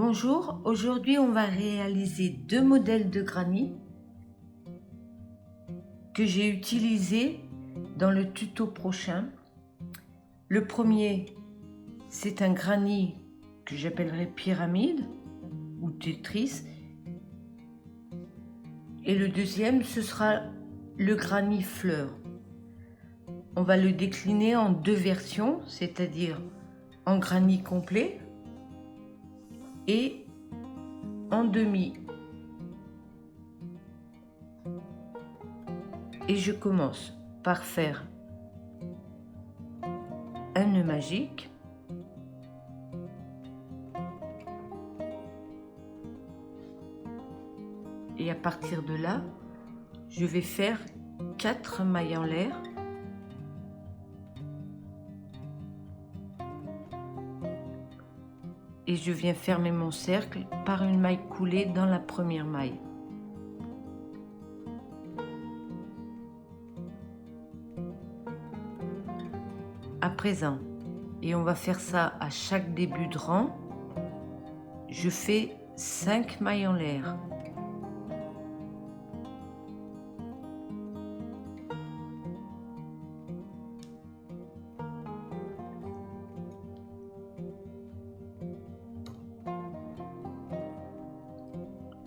Bonjour, aujourd'hui on va réaliser deux modèles de granit que j'ai utilisés dans le tuto prochain. Le premier, c'est un granit que j'appellerai pyramide ou Tetris. Et le deuxième, ce sera le granit fleur. On va le décliner en deux versions, c'est-à-dire en granit complet et en demi. Et je commence par faire un nœud magique. Et à partir de là, je vais faire 4 mailles en l'air. Et je viens fermer mon cercle par une maille coulée dans la première maille. À présent, et on va faire ça à chaque début de rang, je fais 5 mailles en l'air.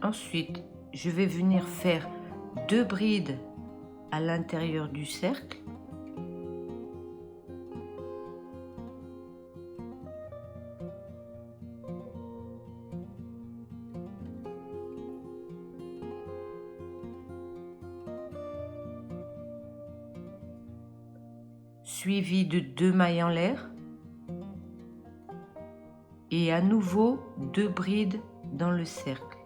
Ensuite, je vais venir faire 2 brides à l'intérieur du cercle. Suivi de 2 mailles en l'air. Et à nouveau 2 brides dans le cercle.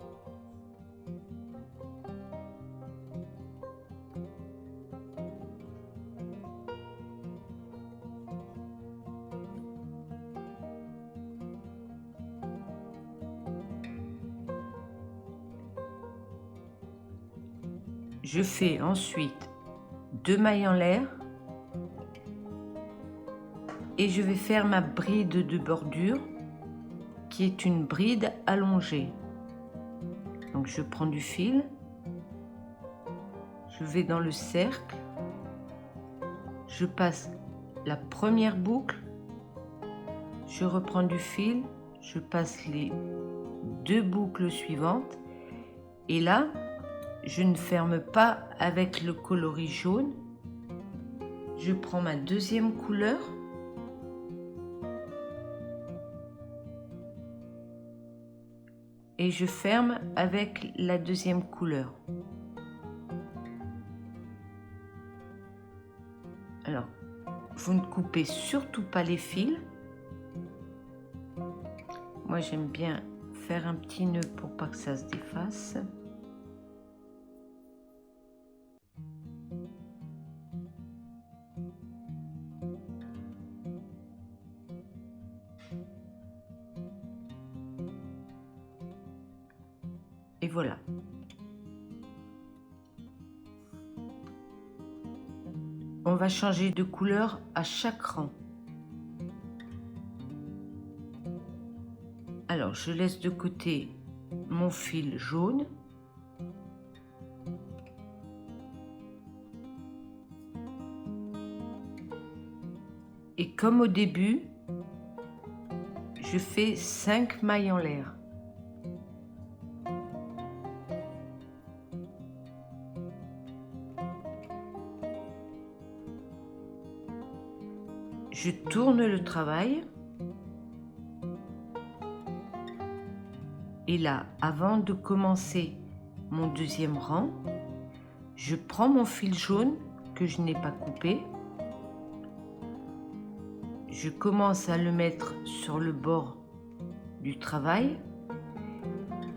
Je fais ensuite 2 mailles en l'air et je vais faire ma bride de bordure qui est une bride allongée. Donc je prends du fil, je vais dans le cercle, je passe la première boucle, je reprends du fil, je passe les 2 boucles suivantes et là je ne ferme pas avec le coloris jaune. Je prends ma deuxième couleur et je ferme avec la deuxième couleur. Alors, vous ne coupez surtout pas les fils. Moi, j'aime bien faire un petit nœud pour pas que ça se défasse. Et voilà. On va changer de couleur à chaque rang. Alors, je laisse de côté mon fil jaune. Et comme au début, je fais 5 mailles en l'air. Je tourne le travail. Et là, avant de commencer mon deuxième rang, je prends mon fil jaune que je n'ai pas coupé. Je commence à le mettre sur le bord du travail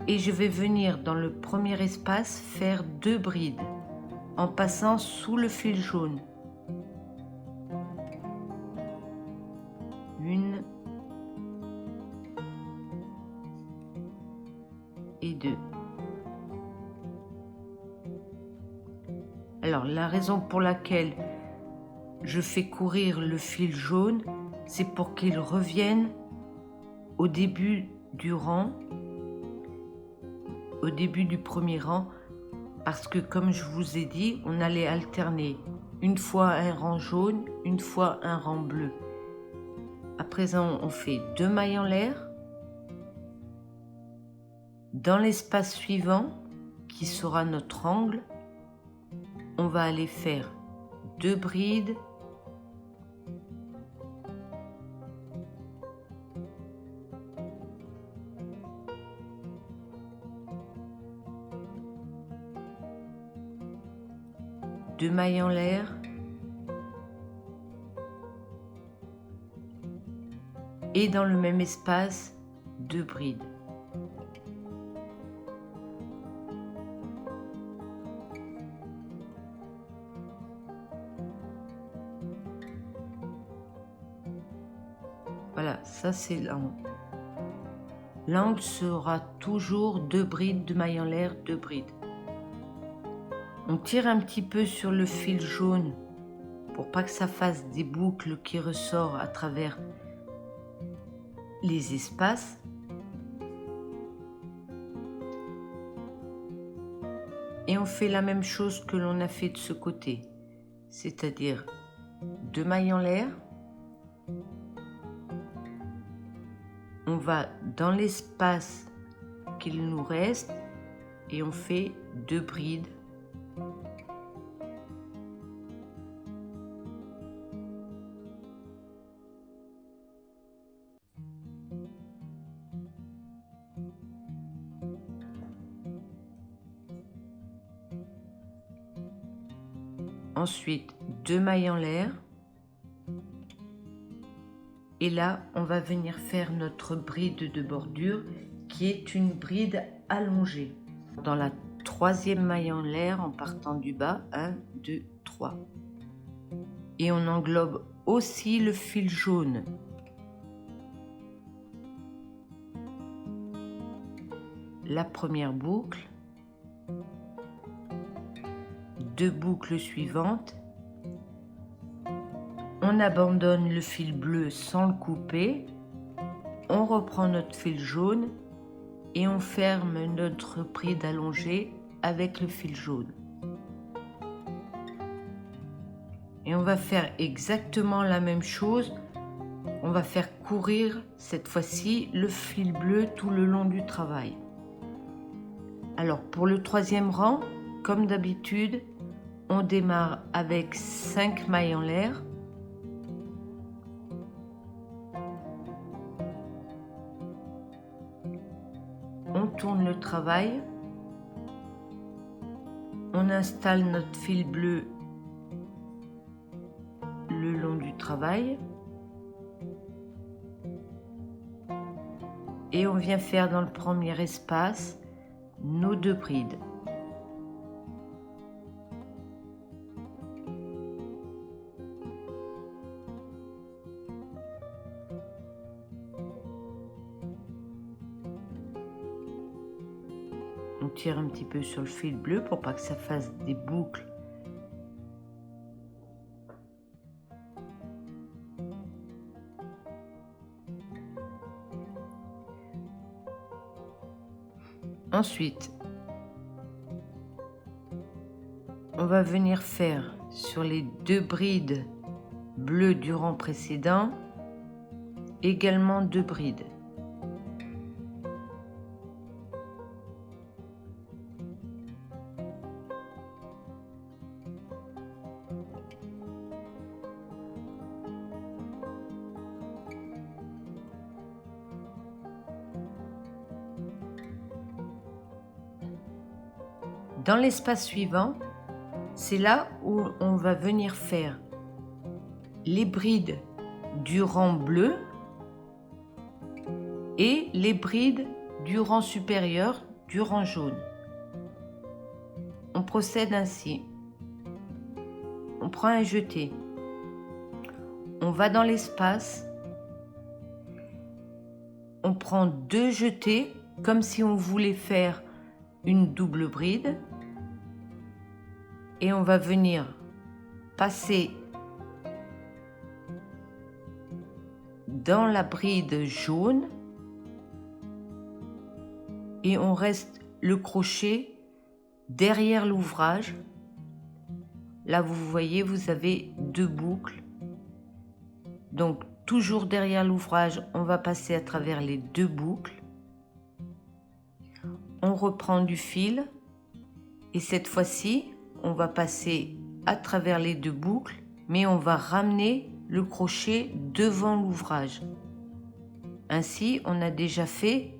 et je vais venir dans le premier espace faire 2 brides en passant sous le fil jaune. 1 et 2. Alors la raison pour laquelle je fais courir le fil jaune, c'est pour qu'il revienne au début du rang au début du premier rang parce que, comme je vous ai dit, on allait alterner une fois un rang jaune, une fois un rang bleu. À présent, on fait 2 mailles en l'air. Dans l'espace suivant, qui sera notre angle, on va aller faire 2 brides, deux mailles en l'air, et dans le même espace, 2 brides. Voilà, ça c'est l'angle. L'angle sera toujours 2 brides, 2 mailles en l'air, 2 brides. On tire un petit peu sur le fil jaune pour pas que ça fasse des boucles qui ressortent à travers les espaces. Et on fait la même chose que l'on a fait de ce côté, c'est-à-dire 2 mailles en l'air. On va dans l'espace qu'il nous reste et on fait 2 brides. Ensuite, 2 mailles en l'air. Et là, on va venir faire notre bride de bordure qui est une bride allongée. Dans la 3e maille en l'air, en partant du bas, 1, 2, 3. Et on englobe aussi le fil jaune. La première boucle, 2 boucles suivantes. On abandonne le fil bleu sans le couper, on reprend notre fil jaune et on ferme notre bride allongée avec le fil jaune. Et on va faire exactement la même chose, on va faire courir cette fois-ci le fil bleu tout le long du travail. Alors pour le 3e rang, comme d'habitude, on démarre avec 5 mailles en l'air. On tourne le travail, on installe notre fil bleu le long du travail et on vient faire dans le premier espace nos 2 brides. On tire un petit peu sur le fil bleu pour pas que ça fasse des boucles. Ensuite, on va venir faire sur les 2 brides bleues du rang précédent également 2 brides. Dans l'espace suivant, c'est là où on va venir faire les brides du rang bleu et les brides du rang supérieur du rang jaune. On procède ainsi. On prend un jeté. On va dans l'espace. On prend 2 jetés comme si on voulait faire une double bride. Et on va venir passer dans la bride jaune et on reste le crochet derrière l'ouvrage. Là, vous voyez, vous avez 2 boucles. Donc, toujours derrière l'ouvrage, on va passer à travers les 2 boucles. On reprend du fil et cette fois-ci, on va passer à travers les 2 boucles, mais on va ramener le crochet devant l'ouvrage. Ainsi, on a déjà fait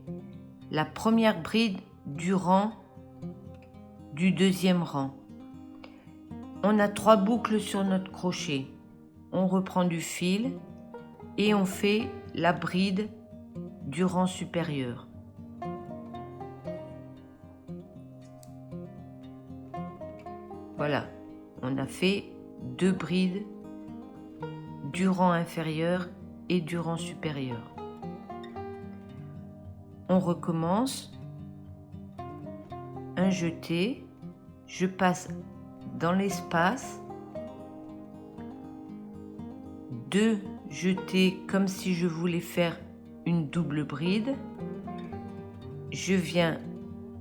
la première bride du rang du 2e rang. On a 3 boucles sur notre crochet. On reprend du fil et on fait la bride du rang supérieur. Voilà, on a fait 2 brides du rang inférieur et du rang supérieur. On recommence. Un jeté, je passe dans l'espace, 2 jetés comme si je voulais faire une double bride. Je viens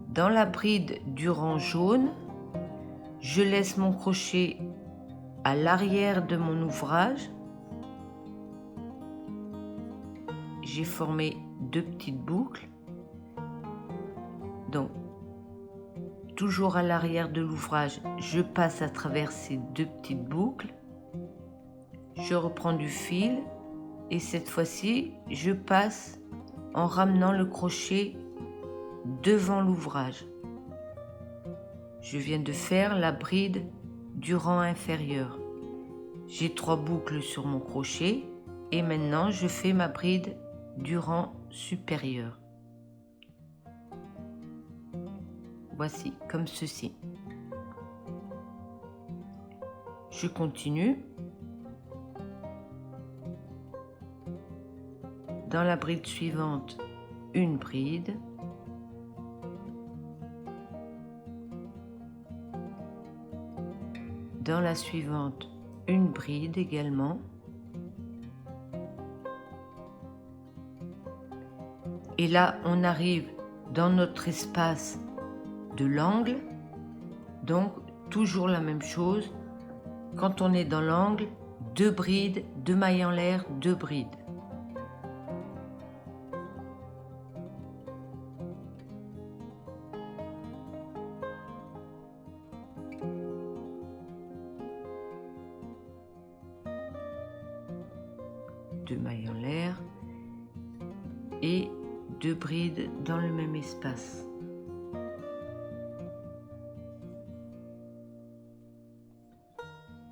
dans la bride du rang jaune, je laisse mon crochet à l'arrière de mon ouvrage. J'ai formé 2 petites boucles. Donc, toujours à l'arrière de l'ouvrage, je passe à travers ces 2 petites boucles. Je reprends du fil et cette fois-ci, je passe en ramenant le crochet devant l'ouvrage. Je viens de faire la bride du rang inférieur. J'ai 3 boucles sur mon crochet et maintenant je fais ma bride du rang supérieur. Voici, comme ceci. Je continue. Dans la bride suivante, une bride. Dans la suivante, une bride également. Et là, on arrive dans notre espace de l'angle. Donc, toujours la même chose. Quand on est dans l'angle, 2 brides, 2 mailles en l'air, 2 brides. Deux mailles en l'air et 2 brides dans le même espace.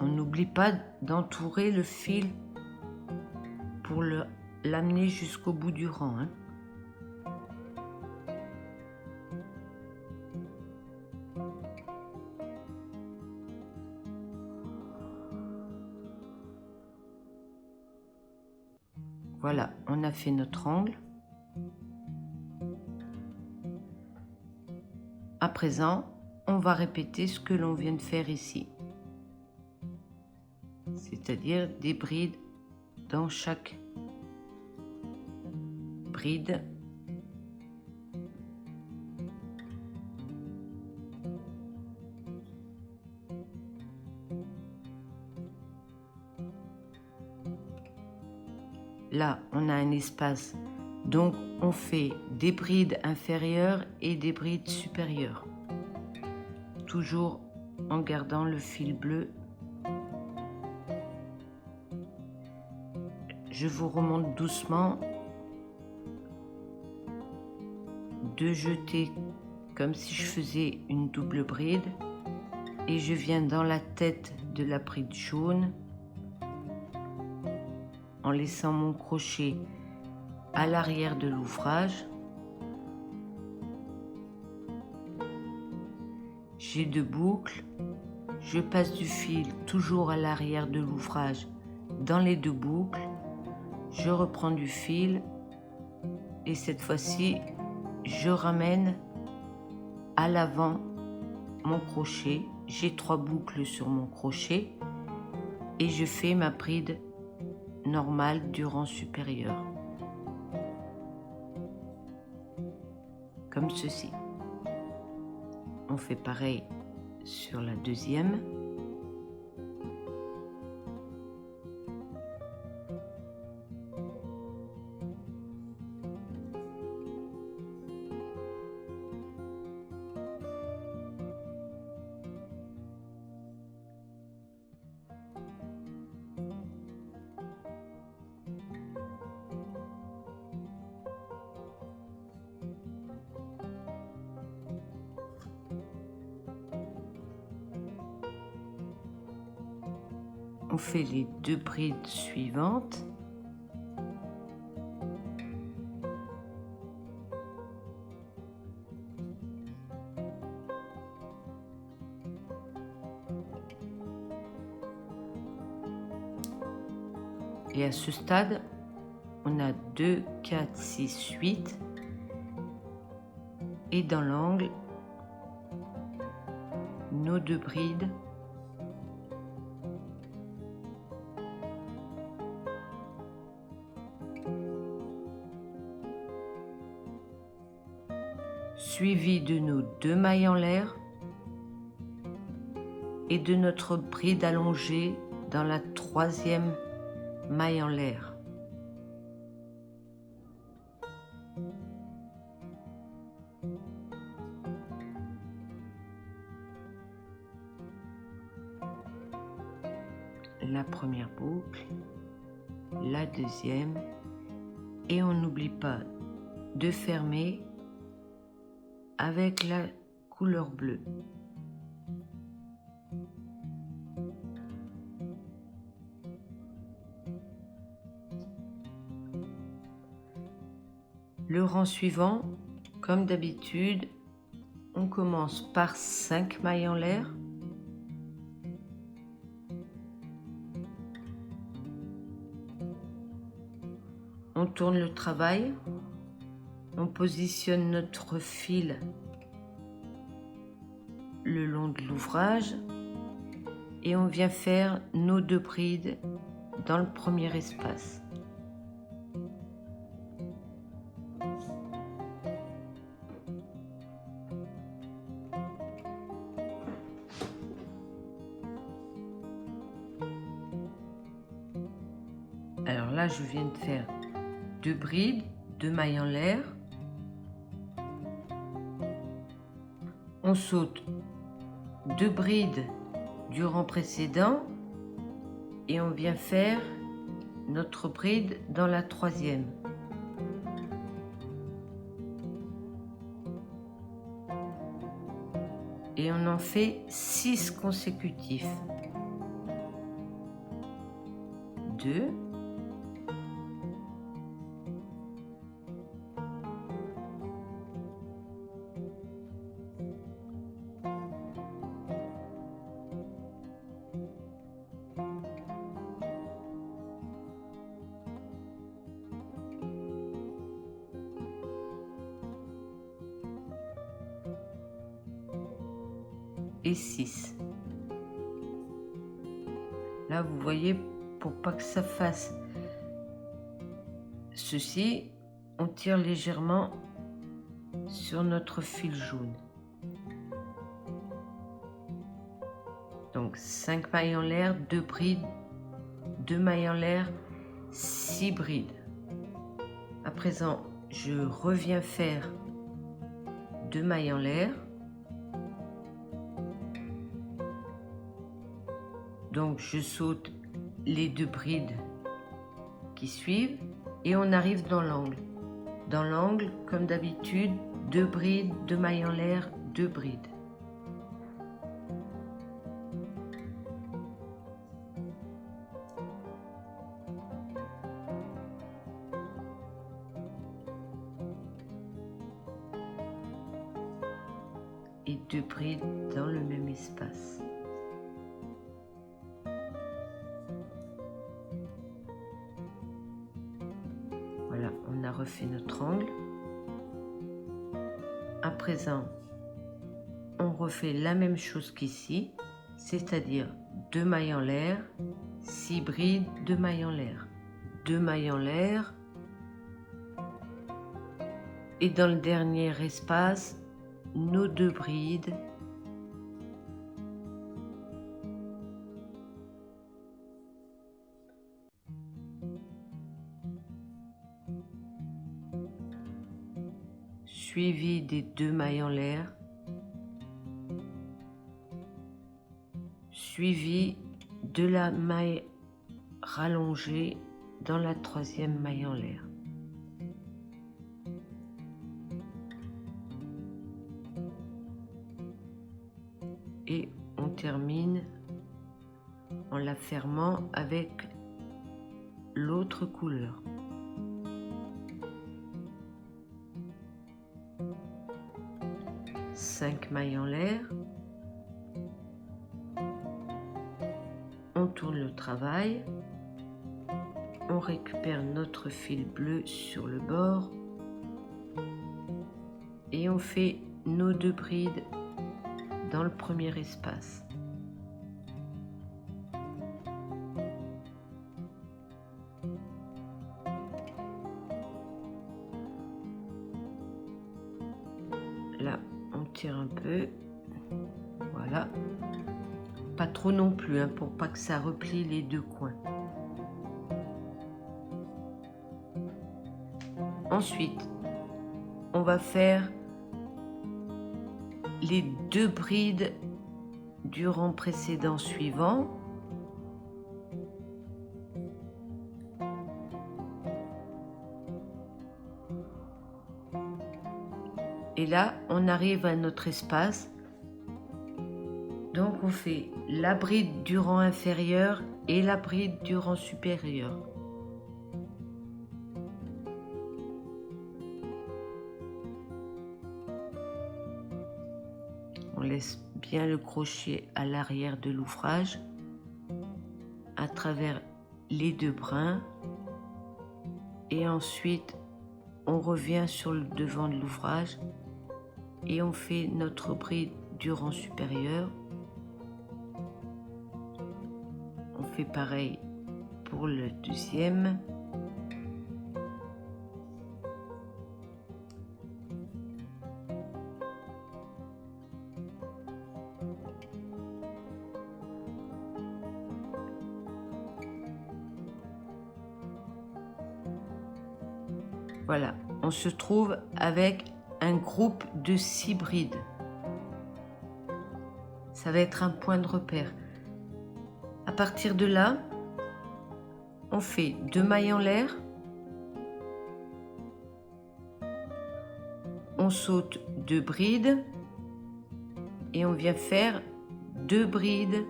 On n'oublie pas d'entourer le fil pour l'amener jusqu'au bout du rang. Voilà, on a fait notre angle. À présent, on va répéter ce que l'on vient de faire ici. C'est-à-dire des brides dans chaque bride. Là, on a un espace, donc on fait des brides inférieures et des brides supérieures. Toujours en gardant le fil bleu. Je vous remonte doucement. 2 jetés comme si je faisais une double bride. Et je viens dans la tête de la bride jaune. En laissant mon crochet à l'arrière de l'ouvrage. J'ai 2 boucles, je passe du fil toujours à l'arrière de l'ouvrage dans les 2 boucles, je reprends du fil et cette fois-ci je ramène à l'avant mon crochet. J'ai 3 boucles sur mon crochet et je fais ma bride normale du rang supérieur, comme ceci. On fait pareil sur la deuxième. On fait les 2 brides suivantes. Et à ce stade, on a 2, 4, 6, 8. Et dans l'angle, nos 2 brides. Suivi de nos 2 mailles en l'air et de notre bride allongée dans la 3e maille en l'air. La première boucle, la deuxième, et on n'oublie pas de fermer avec la couleur bleue. Le rang suivant, comme d'habitude, on commence par 5 mailles en l'air. On tourne le travail, on positionne notre fil le long de l'ouvrage et on vient faire nos 2 brides dans le premier espace. Alors là, je viens de faire 2 brides, 2 mailles en l'air. On saute 2 brides du rang précédent et on vient faire notre bride dans la 3e. Et on en fait 6 consécutifs. 2, 6. Là, vous voyez, pour pas que ça fasse ceci, on tire légèrement sur notre fil jaune. Donc 5 mailles en l'air, 2 brides, 2 mailles en l'air, 6 brides. À présent, je reviens faire 2 mailles en l'air. Donc je saute les 2 brides qui suivent et on arrive dans l'angle. Dans l'angle, comme d'habitude, 2 brides, 2 mailles en l'air, 2 brides. Et 2 brides dans le même espace. Voilà, on a refait notre angle. À présent, on refait la même chose qu'ici, c'est-à-dire 2 mailles en l'air, 6 brides, 2 mailles en l'air, 2 mailles en l'air. Et dans le dernier espace, nos 2 brides suivi des 2 mailles en l'air, suivi de la maille rallongée dans la 3e maille en l'air. Et on termine en la fermant avec l'autre couleur. Cinq mailles en l'air. On tourne le travail. On récupère notre fil bleu sur le bord. Et on fait nos 2 brides dans le premier espace. Là, on tire un peu, voilà, pas trop non plus, hein, pour pas que ça replie les 2 coins. Ensuite, on va faire les 2 brides du rang précédent suivant. Et là, on arrive à notre espace. Donc, on fait la bride du rang inférieur et la bride du rang supérieur. On laisse bien le crochet à l'arrière de l'ouvrage, à travers les 2 brins. Et ensuite, on revient sur le devant de l'ouvrage et on fait notre bride du rang supérieur. On fait pareil pour le 2e. Voilà, on se trouve avec un groupe de 6 brides. Ça va être un point de repère. À partir de là, on fait 2 mailles en l'air, on saute 2 brides et on vient faire 2 brides.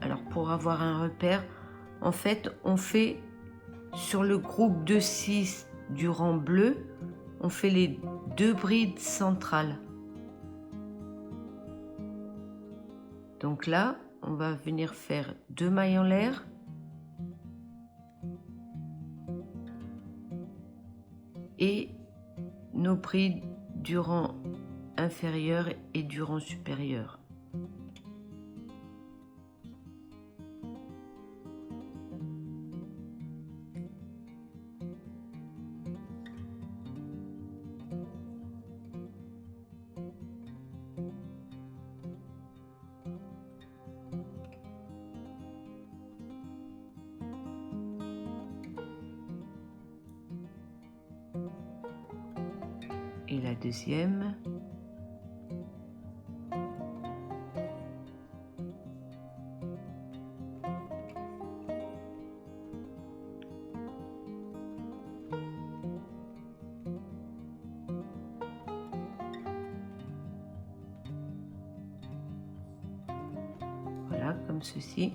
Alors pour avoir un repère, en fait, on fait sur le groupe de 6 du rang bleu, on fait les 2 brides centrales. Donc là, on va venir faire 2 mailles en l'air. Et nos brides du rang inférieur et du rang supérieur. Et la 2e. Voilà, comme ceci.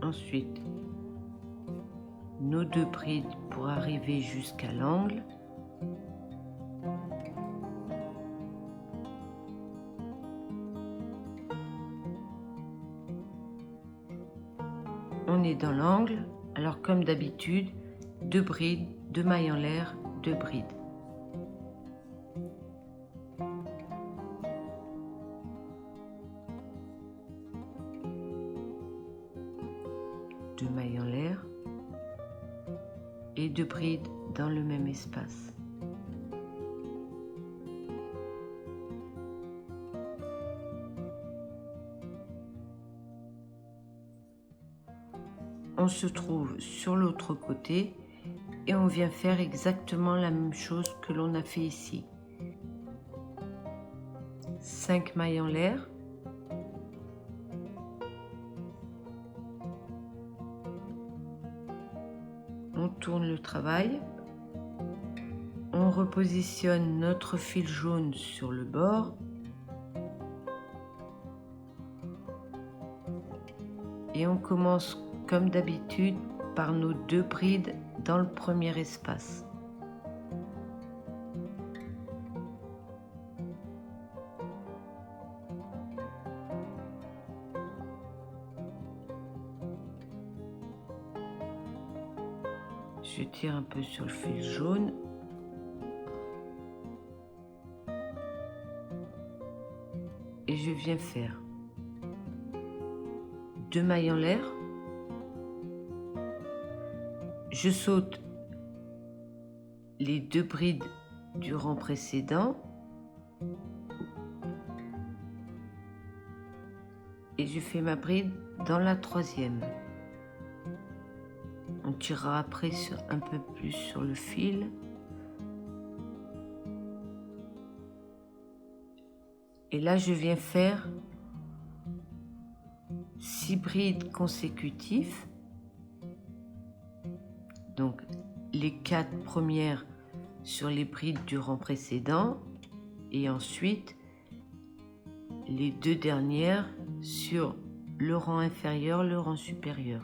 Ensuite, nos 2 brides pour arriver jusqu'à l'angle. On est dans l'angle, alors comme d'habitude, 2 brides, 2 mailles en l'air, 2 brides. Deux mailles en l'air, et 2 brides dans le même espace. On se trouve sur l'autre côté et on vient faire exactement la même chose que l'on a fait ici. 5 mailles en l'air, on tourne le travail, on repositionne notre fil jaune sur le bord et on commence comme d'habitude par nos 2 brides dans le premier espace. Je tire un peu sur le fil jaune. Et je viens faire 2 mailles en l'air. Je saute les 2 brides du rang précédent et je fais ma bride dans la 3e. On tirera après un peu plus sur le fil. Et là, je viens faire 6 brides consécutifs. Donc, les 4 premières sur les brides du rang précédent et ensuite les 2 dernières sur le rang inférieur, le rang supérieur.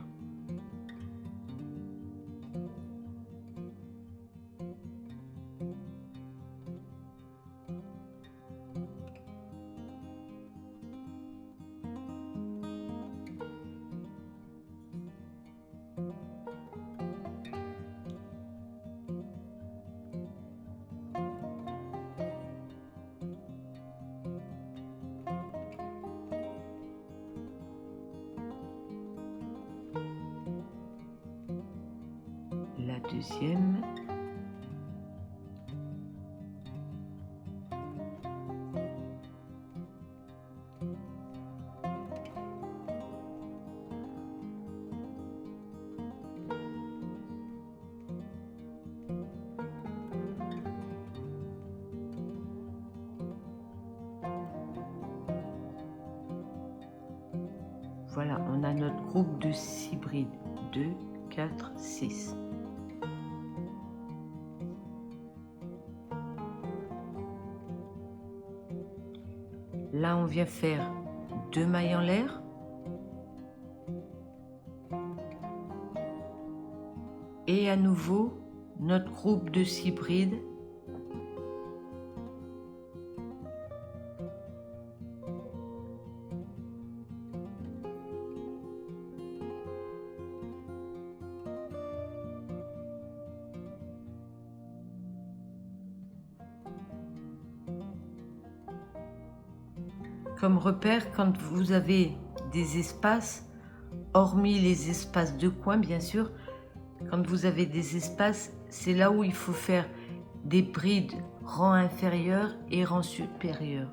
La 2e. Voilà, on a notre groupe de 6 brides. 2, 4, 6. Là, on vient faire 2 mailles en l'air. Et à nouveau, notre groupe de 6 brides. Comme repère, quand vous avez des espaces, hormis les espaces de coin bien sûr, quand vous avez des espaces, c'est là où il faut faire des brides rang inférieur et rang supérieur.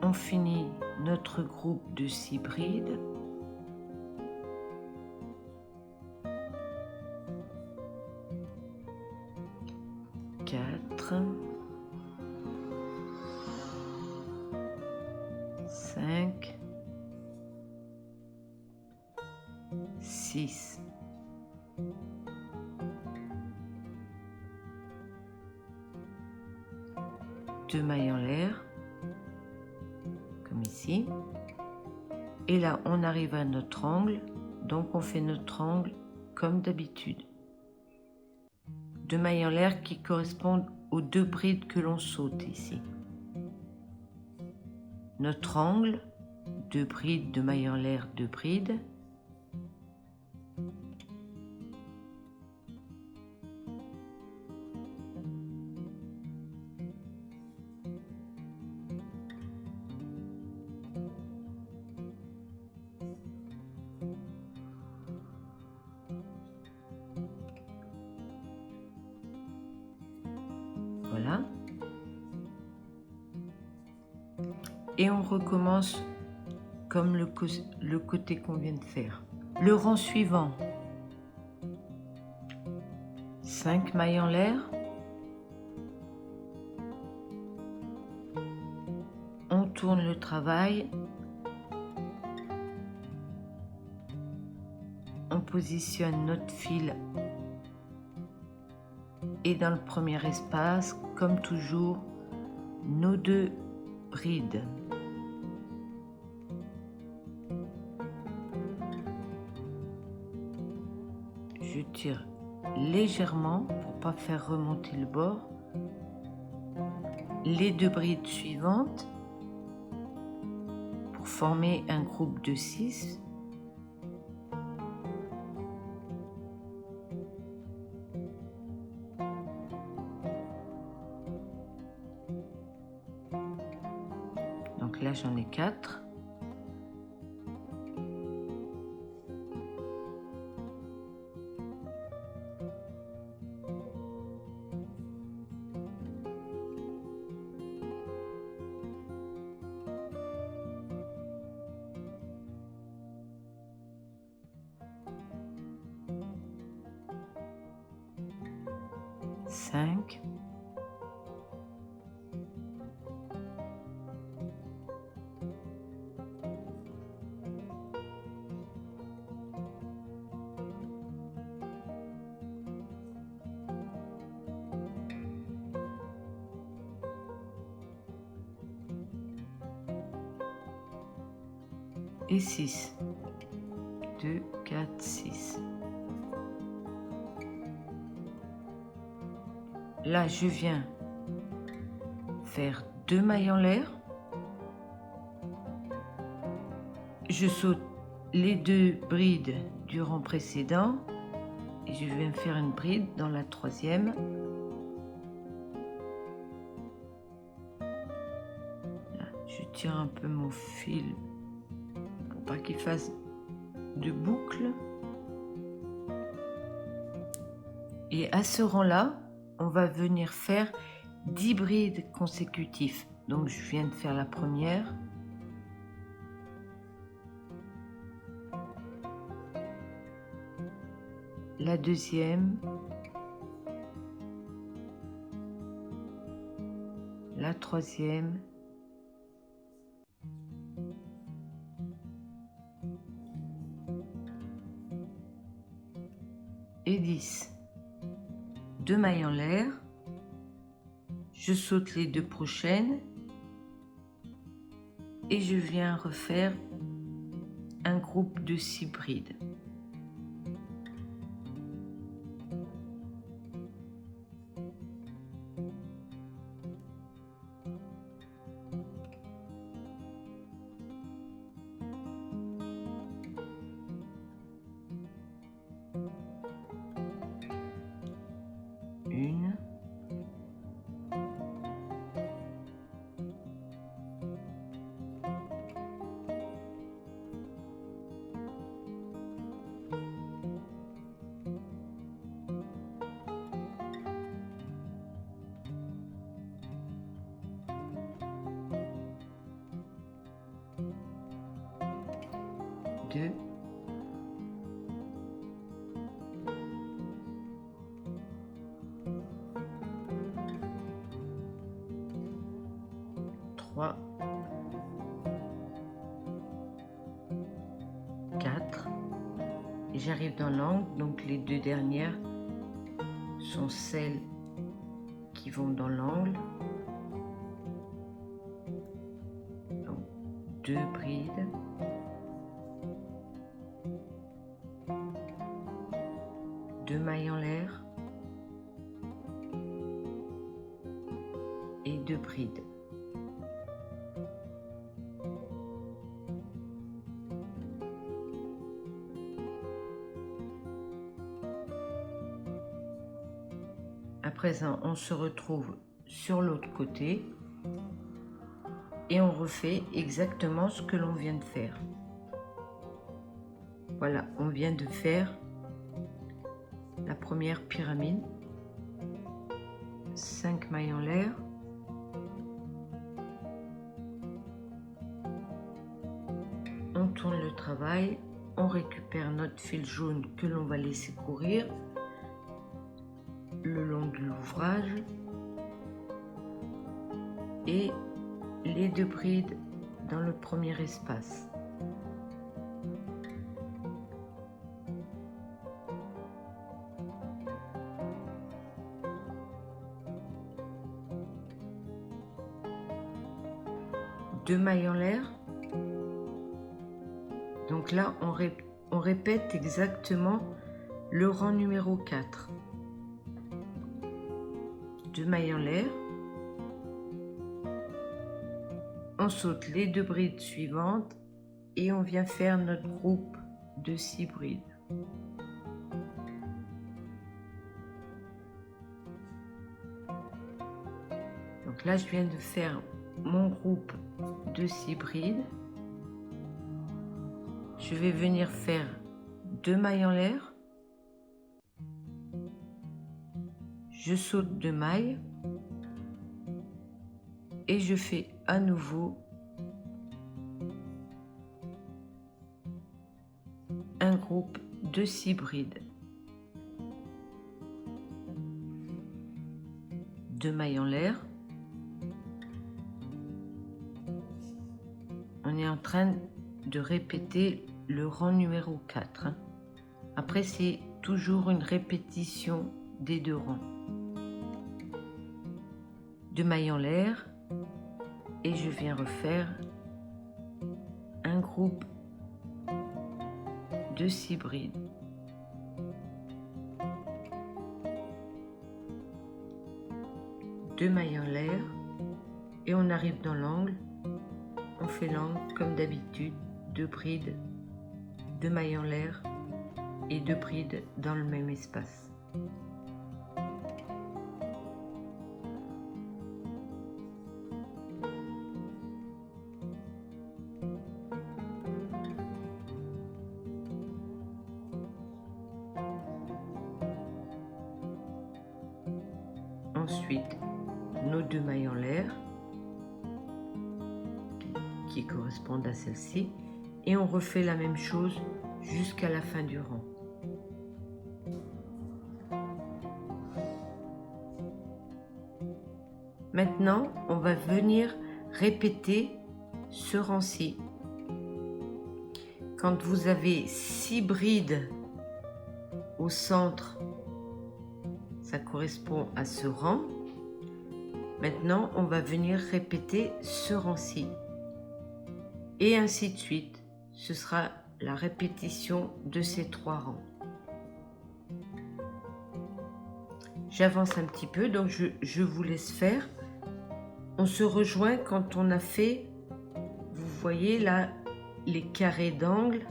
On finit notre groupe de 6 brides. Quatre, 5, 6. Deux mailles en l'air, comme ici. Et là, on arrive à notre angle, donc on fait notre angle comme d'habitude. 2 mailles en l'air qui correspondent aux 2 brides que l'on saute ici. Notre angle, 2 brides, 2 mailles en l'air, 2 brides. Voilà. Et on recommence comme le côté qu'on vient de faire. Le rang suivant, 5 mailles en l'air. On tourne le travail. On positionne notre fil et dans le premier espace, comme toujours, nos 2 brides. Je tire légèrement pour pas faire remonter le bord. Les 2 brides suivantes pour former un groupe de 6. Donc là j'en ai 4. Cinq. Et 6. 2, 4, 6. Là, je viens faire 2 mailles en l'air. Je saute les 2 brides du rang précédent et je viens faire une bride dans la 3e. Là, je tire un peu mon fil pour pas qu'il fasse de boucle. Et à ce rang-là, on va venir faire 10 brides consécutifs. Donc je viens de faire la première. La deuxième. La troisième. Et 10. 2 mailles en l'air, je saute les 2 prochaines et je viens refaire un groupe de 6 brides. Une. 2. 3. 4. Et j'arrive dans l'angle, donc les 2 dernières sont celles qui vont dans l'angle. Donc 2 brides. Deux mailles en l'air, 2 brides. À présent, on se retrouve sur l'autre côté et on refait exactement ce que l'on vient de faire. Voilà, on vient de faire la première pyramide, 5 mailles en l'air, on tourne le travail, on récupère notre fil jaune que l'on va laisser courir le long de l'ouvrage et les 2 brides dans le premier espace. Deux mailles en l'air. Donc là, on répète exactement le rang numéro 4. 2 mailles en l'air. On saute les 2 brides suivantes et on vient faire notre groupe de 6 brides. Donc là, je viens de faire mon groupe de 6 brides. Je vais venir faire 2 mailles en l'air. Je saute 2 mailles et je fais à nouveau un groupe de 6 brides. 2 mailles en l'air. On est en train de répéter le rang numéro 4. Après, c'est toujours une répétition des 2 rangs. 2 mailles en l'air et je viens refaire un groupe de 6 brides. Deux mailles en l'air et on arrive dans l'angle. On fait l'angle comme d'habitude, 2 brides, 2 mailles en l'air et 2 brides dans le même espace. Ensuite, nos 2 mailles en l'air qui correspondent à celle-ci et on refait la même chose jusqu'à la fin du rang. Maintenant, on va venir répéter ce rang-ci. Quand vous avez 6 brides au centre, ça correspond à ce rang. Maintenant, on va venir répéter ce rang-ci. Et ainsi de suite. Ce sera la répétition de ces 3 rangs. J'avance un petit peu, donc je vous laisse faire. On se rejoint quand on a fait, vous voyez là, les carrés d'angle.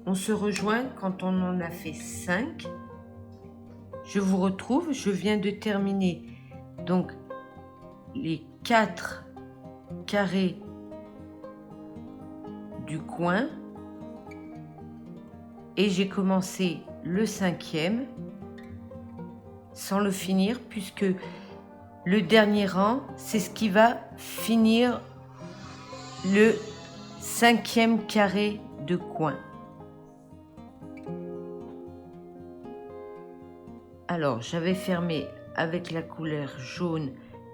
On se rejoint quand on en a fait 5. Je vous retrouve, je viens de terminer donc les 4 carrés du coin et j'ai commencé le 5e sans le finir puisque le dernier rang, c'est ce qui va finir le 5e carré de coin. Alors, j'avais fermé avec la couleur jaune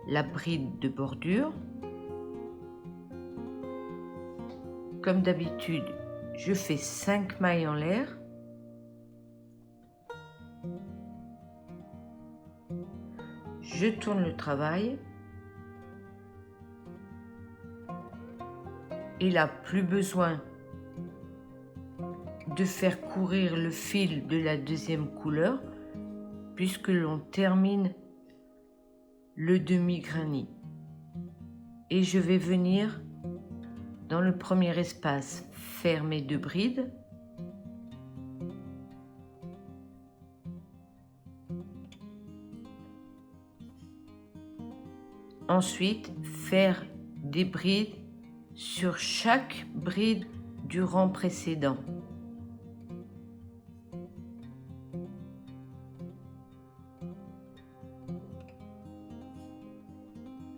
la bride de bordure. Comme d'habitude, je fais 5 mailles en l'air. Je tourne le travail. Et là, plus besoin de faire courir le fil de la deuxième couleur puisque l'on termine le demi-granny. Et je vais venir dans le premier espace faire mes 2 brides. Ensuite, faire des brides sur chaque bride du rang précédent.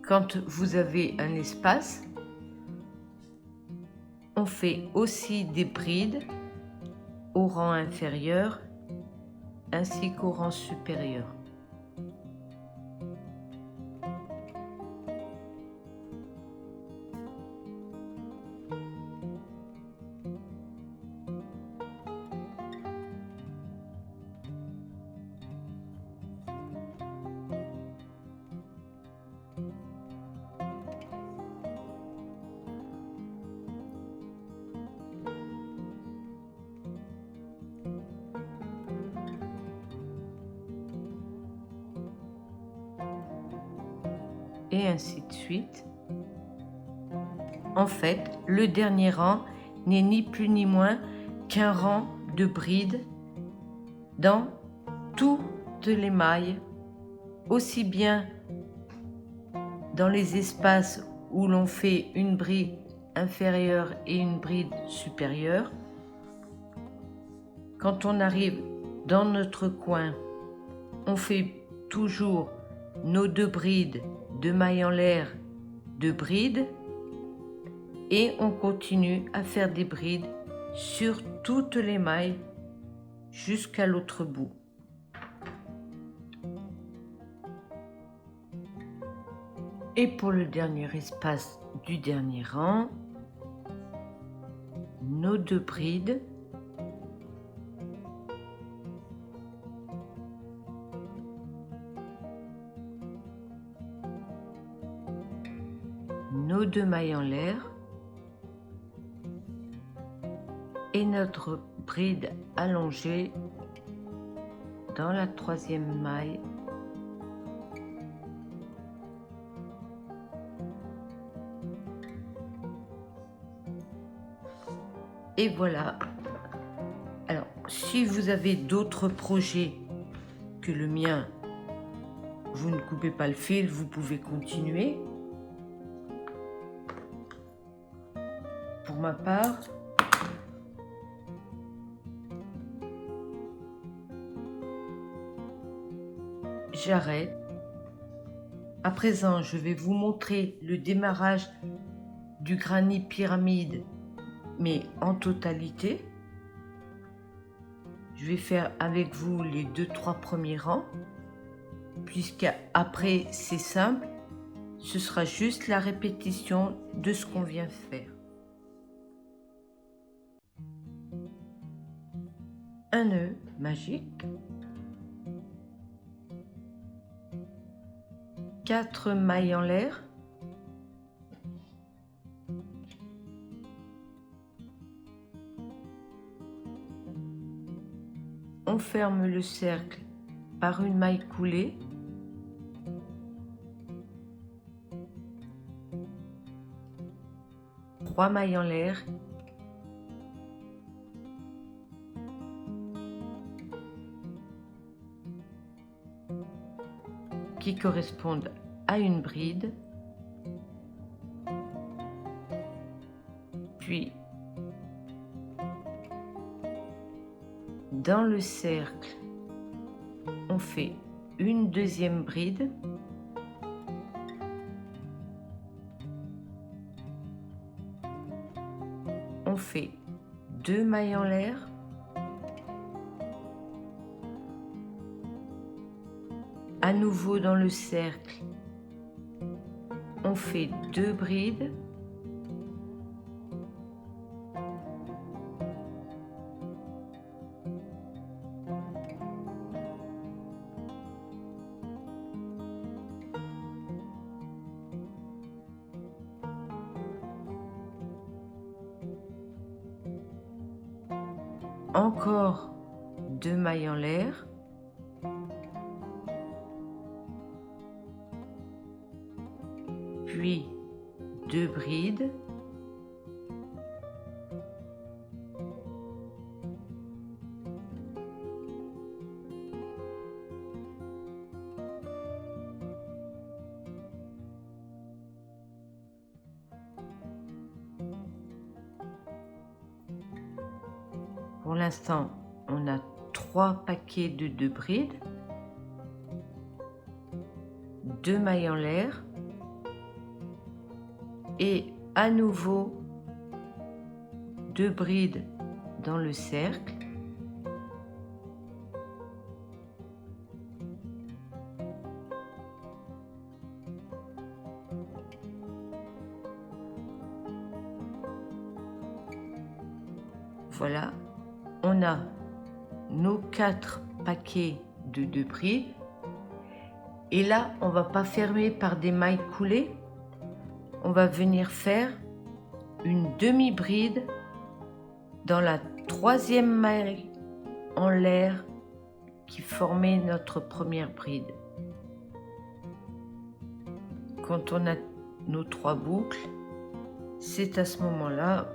Quand vous avez un espace, on fait aussi des brides au rang inférieur ainsi qu'au rang supérieur. Et ainsi de suite. En fait, le dernier rang n'est ni plus ni moins qu'un rang de brides dans toutes les mailles, aussi bien dans les espaces où l'on fait une bride inférieure et une bride supérieure. Quand on arrive dans notre coin, on fait toujours nos 2 brides, 2 mailles en l'air, 2 brides, et on continue à faire des brides sur toutes les mailles jusqu'à l'autre bout. Et pour le dernier espace du dernier rang, nos 2 brides, nos 2 mailles en l'air et notre bride allongée dans la 3e maille. Et voilà. Alors, si vous avez d'autres projets que le mien, vous ne coupez pas le fil, vous pouvez continuer. Pour ma part, j'arrête. À présent, je vais vous montrer le démarrage du granny pyramide, mais en totalité. Je vais faire avec vous les 2-3 premiers rangs, puisqu'après c'est simple, ce sera juste la répétition de ce qu'on vient faire. Un nœud magique, 4 mailles en l'air, on ferme le cercle par une maille coulée, trois mailles en l'air, qui correspondent à une bride, puis dans le cercle, on fait une deuxième bride, on fait 2 mailles en l'air, à nouveau dans le cercle, on fait 2 brides, encore 2 mailles en l'air, puis 2 brides, pour l'instant on a 3 paquets de 2 brides, 2 mailles en l'air et à nouveau 2 brides dans le cercle, voilà, on a nos 4 paquets de 2 brides et là on va pas fermer par des mailles coulées, on va venir faire une demi-bride dans la 3e maille en l'air qui formait notre première bride. Quand on a nos 3 boucles, c'est à ce moment-là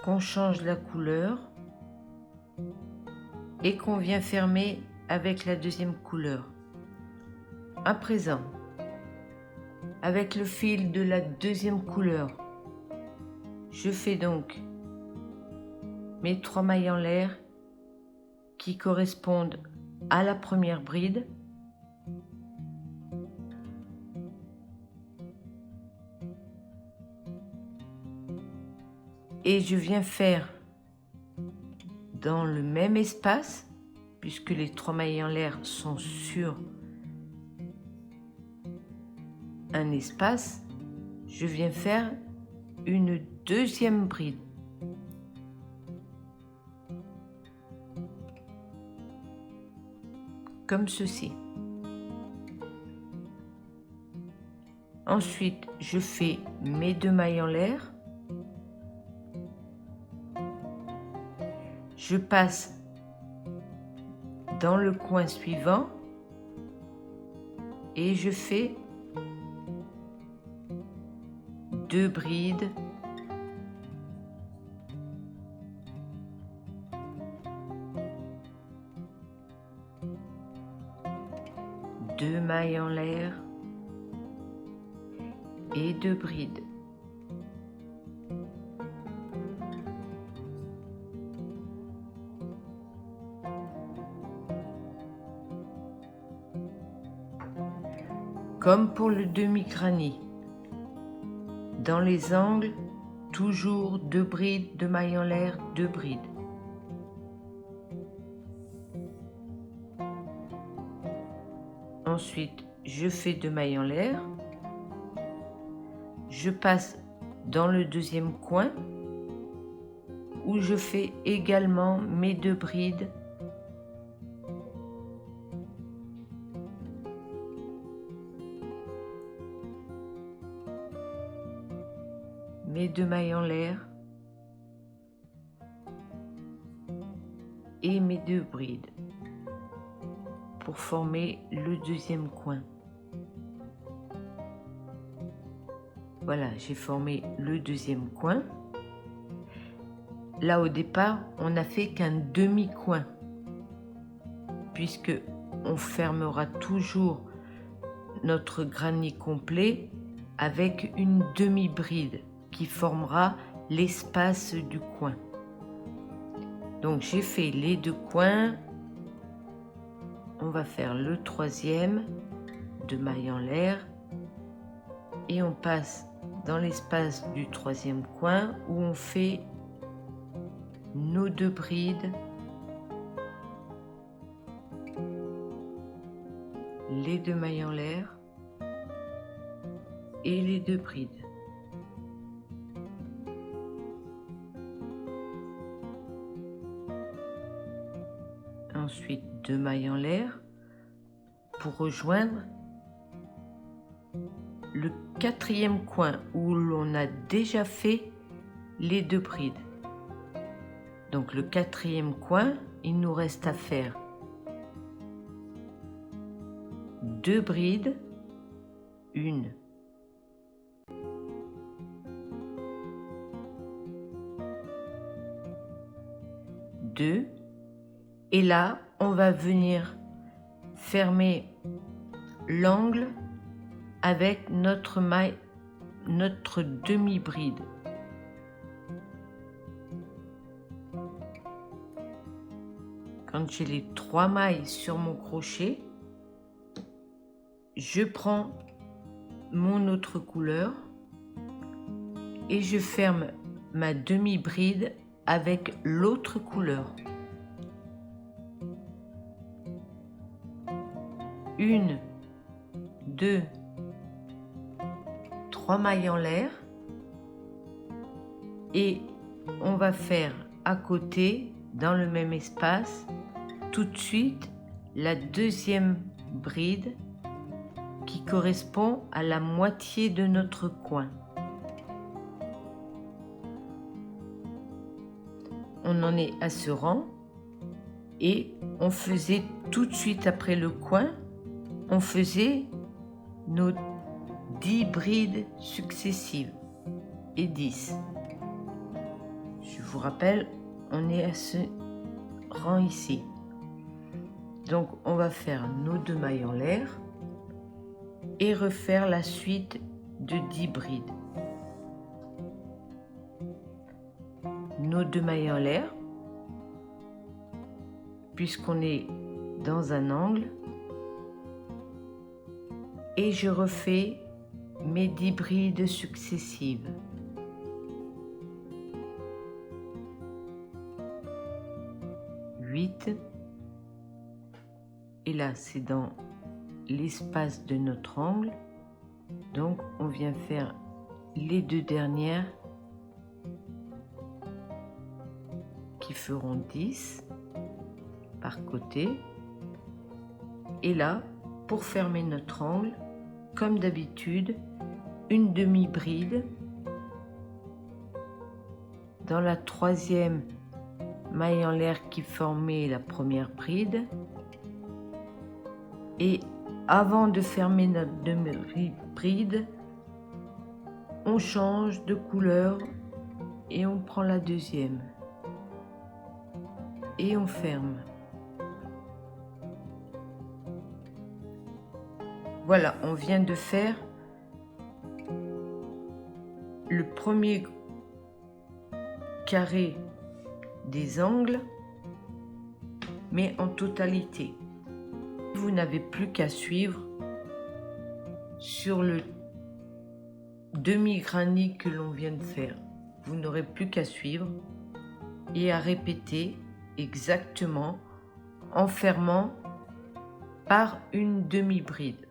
qu'on change la couleur et qu'on vient fermer avec la 2e couleur. À présent, avec le fil de la 2e couleur, je fais donc mes 3 mailles en l'air qui correspondent à la première bride. Et je viens faire dans le même espace, puisque les 3 mailles en l'air sont sur un espace, je viens faire une 2e bride. Comme ceci. Ensuite, je fais mes 2 mailles en l'air. Je passe dans le coin suivant et je fais 2 brides, deux mailles en l'air et 2 brides. Comme pour le demi-granny, dans les angles, toujours 2 brides, 2 mailles en l'air, 2 brides. Ensuite, je fais 2 mailles en l'air. Je passe dans le 2e coin où je fais également mes 2 brides. Mes 2 mailles en l'air et mes 2 brides pour former le 2e coin. Voilà, j'ai formé le 2e coin. Là au départ, on n'a fait qu'un demi-coin puisque on fermera toujours notre granny complet avec une demi-bride qui formera l'espace du coin. Donc j'ai fait les 2 coins, on va faire le 3e, 2 mailles en l'air et on passe dans l'espace du 3e coin où on fait nos 2 brides, les 2 mailles en l'air et les 2 brides. Ensuite 2 mailles en l'air pour rejoindre le 4e coin où l'on a déjà fait les 2 brides. Donc le 4e coin, il nous reste à faire 2 brides, 1, 2, et là on va venir fermer l'angle avec notre maille, notre demi-bride. Quand j'ai les 3 mailles sur mon crochet, je prends mon autre couleur et je ferme ma demi-bride avec l'autre couleur. 1, 2, 3 mailles en l'air et on va faire à côté, dans le même espace, tout de suite la deuxième bride qui correspond à la moitié de notre coin. On en est à ce rang et on faisait tout de suite après le coin, on faisait nos 10 brides successives et 10. Je vous rappelle, on est à ce rang ici. Donc on va faire nos 2 mailles en l'air et refaire la suite de 10 brides. Nos 2 mailles en l'air, puisqu'on est dans un angle, et je refais mes 10 brides successives. Et là c'est dans l'espace de notre angle, donc on vient faire les 2 dernières qui feront 10 par côté, et là pour fermer notre angle, comme d'habitude, une demi-bride dans la 3e maille en l'air qui formait la première bride, et avant de fermer notre demi-bride, on change de couleur et on prend la deuxième et on ferme. Voilà, on vient de faire le premier carré des angles, mais en totalité. Vous n'avez plus qu'à suivre sur le demi-granit que l'on vient de faire. Vous n'aurez plus qu'à suivre et à répéter exactement en fermant par une demi-bride.